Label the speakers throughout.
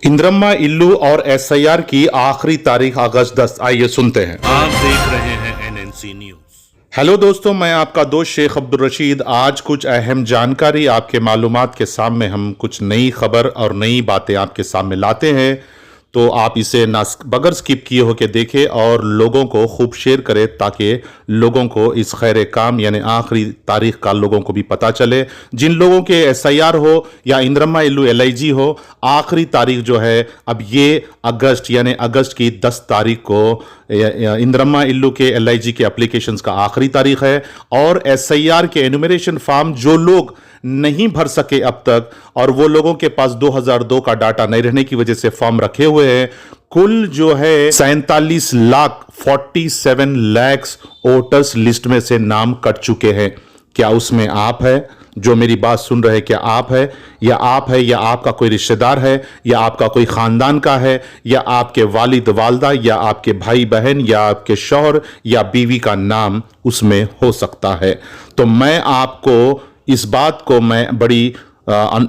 Speaker 1: इंद्रम्मा इल्लू और एसआईआर की आखिरी तारीख अगस्त 10। आइए सुनते हैं।
Speaker 2: आप देख रहे हैं एनएनसी न्यूज।
Speaker 1: हेलो दोस्तों, मैं आपका दोस्त शेख अब्दुल रशीद। आज कुछ अहम जानकारी आपके मालूमात के सामने हम कुछ नई खबर और नई बातें आपके सामने लाते हैं, तो आप इसे ना बगैर स्किप किए हो के देखें और लोगों को खूब शेयर करें ताकि लोगों को इस खैर काम यानी आखिरी तारीख का लोगों को भी पता चले। जिन लोगों के एसआईआर हो या इंद्रम्मा इल्लू एलआईजी हो, आखिरी तारीख जो है अब ये अगस्त यानी अगस्त की 10 तारीख को इंद्रम्मा इल्लू के एलआईजी के एप्लीकेशंस का आखिरी तारीख है। और एसआईआर के एनुमरेशन फॉर्म जो लोग नहीं भर सके अब तक और वो लोगों के पास 2002 का डाटा नहीं रहने की वजह से फॉर्म रखे हुए हैं, कुल जो है 47 लाख वोटर्स लिस्ट में से नाम कट चुके हैं। क्या उसमें आप है जो मेरी बात सुन रहे? क्या आप है या आपका कोई रिश्तेदार है या आपका कोई खानदान का है या आपके वालिद वालदा या आपके भाई बहन या आपके शौहर या बीवी का नाम उसमें हो सकता है? तो मैं आपको इस बात को मैं बड़ी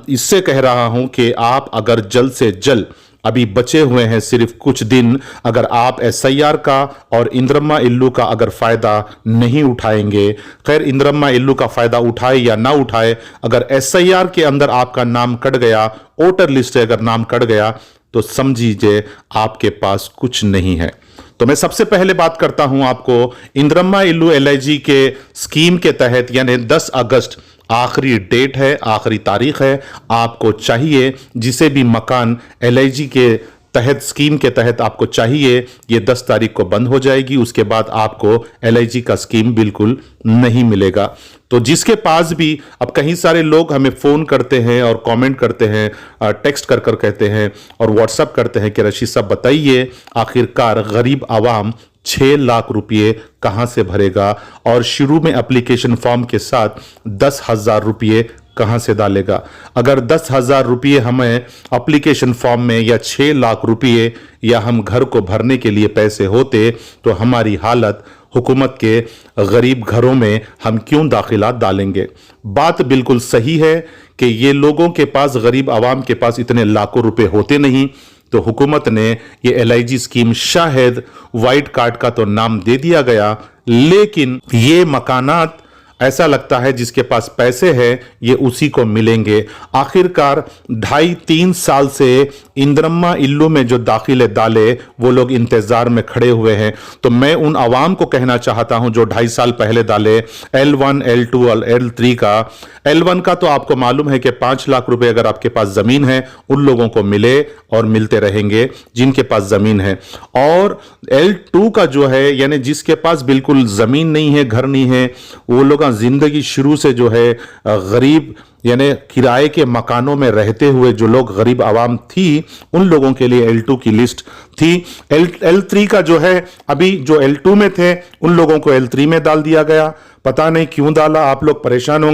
Speaker 1: इससे कह रहा हूं कि आप अगर जल्द से जल्द, अभी बचे हुए हैं सिर्फ कुछ दिन, अगर आप एसआईआर का और इंद्रम्मा इल्लू का अगर फायदा नहीं उठाएंगे, खैर इंद्रम्मा इल्लू का फायदा उठाए या ना उठाए, अगर एसआईआर के अंदर आपका नाम कट गया, वोटर लिस्ट से अगर नाम कट गया, तो समझिए आपके पास कुछ नहीं है। तो मैं सबसे पहले बात करता हूं आपको इंद्रम्मा इल्लू एलआईजी के स्कीम के तहत, यानी 10 अगस्त आखिरी डेट है, आखिरी तारीख है। आपको चाहिए जिसे भी मकान एलआईजी के तहत स्कीम के तहत आपको चाहिए, ये 10 तारीख को बंद हो जाएगी। उसके बाद आपको एलआईजी का स्कीम बिल्कुल नहीं मिलेगा। तो जिसके पास भी, अब कई सारे लोग हमें फ़ोन करते हैं और कमेंट करते हैं, टेक्स्ट कर कर कहते हैं और व्हाट्सअप करते हैं कि रशीद साहब बताइए आखिरकार गरीब आवाम 6 लाख रुपये कहां से भरेगा और शुरू में एप्लीकेशन फॉर्म के साथ 10,000 रुपये कहां से डालेगा? अगर 10,000 रुपये हमें एप्लीकेशन फॉर्म में या 6 लाख रुपये या हम घर को भरने के लिए पैसे होते, तो हमारी हालत हुकूमत के गरीब घरों में हम क्यों दाखिलात डालेंगे? बात बिल्कुल सही है कि ये लोगों के पास, गरीब आवाम के पास इतने लाखों रुपए होते नहीं, तो हुकूमत ने ये एलआईजी स्कीम शायद वाइट कार्ड का तो नाम दे दिया गया, लेकिन ये मकानात ऐसा लगता है जिसके पास पैसे हैं ये उसी को मिलेंगे। आखिरकार 2.5-3 साल से इंद्रम्मा इल्लू में जो दाखिले डाले वो लोग इंतजार में खड़े हुए हैं। तो मैं उन आवाम को कहना चाहता हूं जो 2.5 साल पहले डाले L1, L2 और L3 का। L1 का तो आपको मालूम है कि 5 लाख रुपए अगर आपके पास जमीन है उन लोगों को मिले और मिलते रहेंगे जिनके पास जमीन है। और L2 का जो है यानी जिसके पास बिल्कुल जमीन नहीं है, घर नहीं है, वो लोग जिंदगी शुरू से जो है गरीब यानी किराए के मकानों में रहते हुए जो लोग गरीब आवाम थी, उन लोगों के लिए L2 की लिस्ट थी। L3 का जो है, अभी जो L2 में थे उन लोगों को L3 में डाल दिया गया। पता नहीं क्यों डाला, आप लोग परेशान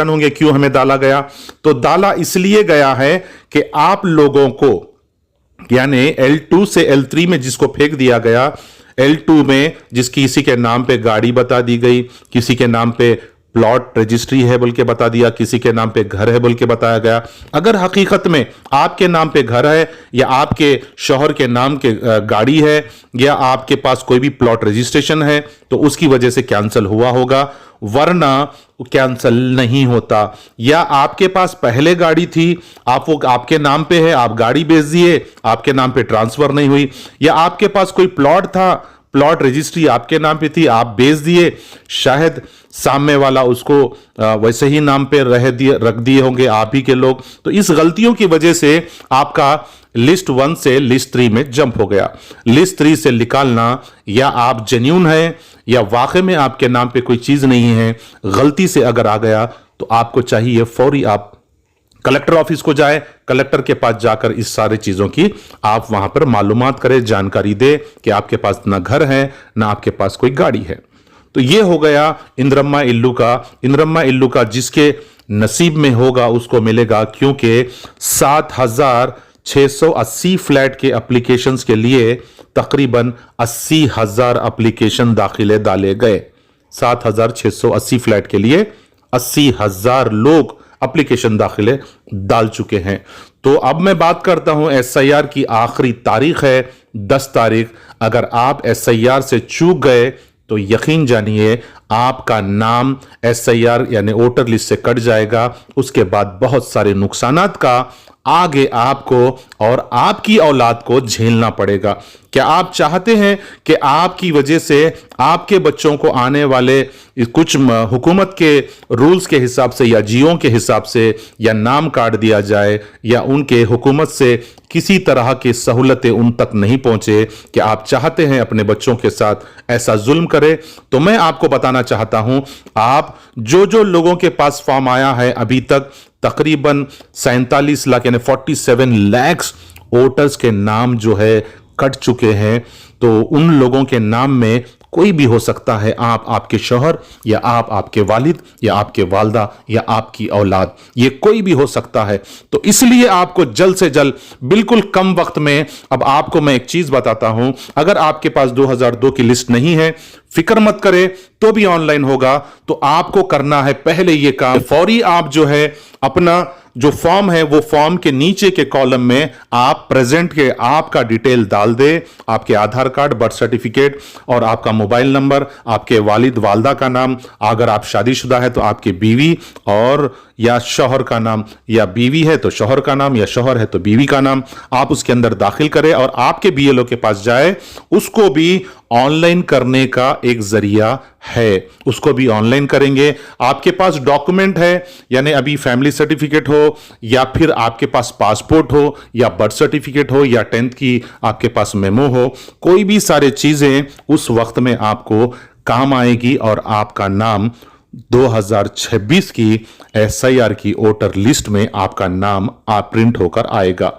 Speaker 1: होंगे क्यों हमें डाला गया? तो डाला इसलिए गया है कि आप लोगों को यानी L2 से L3 में जिसको फेंक दिया गया, L2 में किसी के नाम पे गाड़ी बता दी गई, किसी के नाम पे प्लॉट रजिस्ट्री है बोल के बता दिया, किसी के नाम पे घर है बोल के बताया गया। अगर हकीकत में आपके नाम पे घर है या आपके शौहर के नाम के गाड़ी है या आपके पास कोई भी प्लॉट रजिस्ट्रेशन है, तो उसकी वजह से कैंसिल हुआ होगा, वरना कैंसिल नहीं होता। या आपके पास पहले गाड़ी थी, वो आपके नाम पे है, आप गाड़ी बेच दिए, आपके नाम पे ट्रांसफर नहीं हुई, या आपके पास कोई प्लॉट था, प्लॉट रजिस्ट्री आपके नाम पे थी, आप बेच दिए, शायद सामने वाला उसको वैसे ही नाम पे रख दिए होंगे आप ही के लोग। तो इस गलतियों की वजह से आपका लिस्ट 1 से लिस्ट 3 में जंप हो गया। लिस्ट 3 से निकालना, या आप जेन्युइन है या वाकई में आपके नाम पे कोई चीज नहीं है, गलती से अगर आ गया तो आपको चाहिए फौरी आप कलेक्टर ऑफिस को जाए, कलेक्टर के पास जाकर इस सारी चीजों की आप वहां पर मालूमात करें, जानकारी दे कि आपके पास ना घर है ना आपके पास कोई गाड़ी है। तो ये हो गया इंद्रम्मा इल्लू का जिसके नसीब में होगा उसको मिलेगा, क्योंकि 7,680 फ्लैट के एप्लीकेशंस के लिए तकरीबन 80,000 एप्लीकेशन दाखिले डाले गए। 7,680 फ्लैट के लिए 80,000 लोग एप्लीकेशन दाखिले डाल चुके हैं। तो अब मैं बात करता हूं एसआईआर की आखिरी तारीख है 10 तारीख। अगर आप एसआईआर से चूक गए तो यकीन जानिए आपका नाम एसआईआर यानी वोटर लिस्ट से कट जाएगा। उसके बाद बहुत सारे नुकसानात का आगे आपको और आपकी औलाद को झेलना पड़ेगा। क्या आप चाहते हैं कि आपकी वजह से आपके बच्चों को आने वाले कुछ हुकूमत के रूल्स के हिसाब से या जियों के हिसाब से या नाम काट दिया जाए या उनके हुकूमत से किसी तरह की सहूलतें उन तक नहीं पहुंचे? कि आप चाहते हैं अपने बच्चों के साथ ऐसा जुल्म करे? तो मैं आपको बताना चाहता हूं, आप जो लोगों के पास फॉर्म आया है अभी तक तकरीबन 47 लाख यानी 47 लाख वोटर्स के नाम जो है कट चुके हैं। तो उन लोगों के नाम में कोई भी हो सकता है, आप आपके शौहर या आप आपके वालिद या आपके वालदा या आपकी औलाद, ये कोई भी हो सकता है। तो इसलिए आपको जल्द से जल्द बिल्कुल कम वक्त में, अब आपको मैं एक चीज बताता हूं, अगर आपके पास 2002 की लिस्ट नहीं है फिक्र मत करें, तो भी ऑनलाइन होगा। तो आपको करना है पहले ये काम, फौरी आप जो है अपना जो फॉर्म है वो फॉर्म के नीचे के कॉलम में आप प्रेजेंट के आपका डिटेल डाल दे, आपके आधार कार्ड, बर्थ सर्टिफिकेट और आपका मोबाइल नंबर, आपके वालिद वालदा का नाम, अगर आप शादीशुदा है तो आपकी बीवी और या शौहर का नाम, या बीवी है तो शौहर का नाम या शौहर है तो बीवी का नाम आप उसके अंदर दाखिल करें और आपके बीएलओ के पास जाए। उसको भी ऑनलाइन करने का एक जरिया है, उसको भी ऑनलाइन करेंगे। आपके पास डॉक्यूमेंट है यानी अभी फैमिली सर्टिफिकेट हो या फिर आपके पास पासपोर्ट हो या बर्थ सर्टिफिकेट हो या 10th की आपके पास मेमो हो, कोई भी सारे चीजें उस वक्त में आपको काम आएगी और आपका नाम 2026 की एसआईआर की वोटर लिस्ट में आपका नाम प्रिंट होकर आएगा।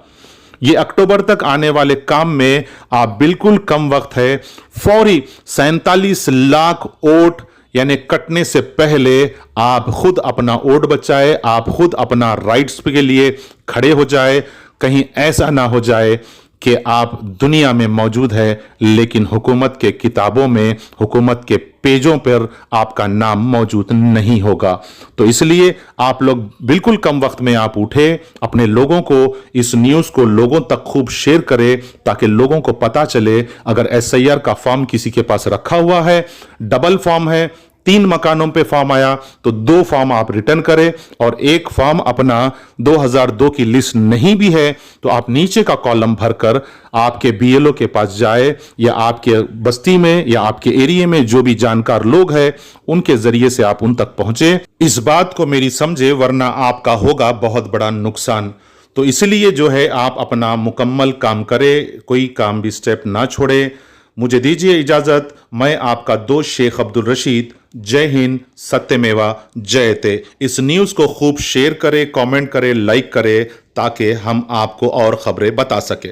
Speaker 1: ये अक्टूबर तक आने वाले काम में आप बिल्कुल कम वक्त है, फौरी 47 लाख वोट यानी कटने से पहले आप खुद वोट वोट बचाए, आप खुद अपना राइट्स के लिए खड़े हो जाए। कहीं ऐसा ना हो जाए कि आप दुनिया में मौजूद है लेकिन हुकूमत के किताबों में, हुकूमत के पेजों पर आपका नाम मौजूद नहीं होगा। तो इसलिए आप लोग बिल्कुल कम वक्त में आप उठे, अपने लोगों को इस न्यूज़ को लोगों तक खूब शेयर करें ताकि लोगों को पता चले। अगर एसआईआर का फॉर्म किसी के पास रखा हुआ है, डबल फॉर्म है, 3 मकानों पे फॉर्म आया तो 2 फॉर्म आप रिटर्न करें और 1 फॉर्म अपना 2002 की लिस्ट नहीं भी है तो आप नीचे का कॉलम भरकर आपके बीएलओ के पास जाए या आपके बस्ती में या आपके एरिया में जो भी जानकार लोग हैं उनके जरिए से आप उन तक पहुंचे। इस बात को मेरी समझे, वरना आपका होगा बहुत बड़ा नुकसान। तो इसलिए जो है आप अपना मुकम्मल काम करें, कोई काम भी स्टेप ना छोड़े। मुझे दीजिए इजाजत, मैं आपका दोस्त शेख अब्दुल रशीद। जय हिंद, सत्यमेवा जयते। इस न्यूज़ को खूब शेयर करें, कमेंट करें, लाइक करें ताकि हम आपको और खबरें बता सके।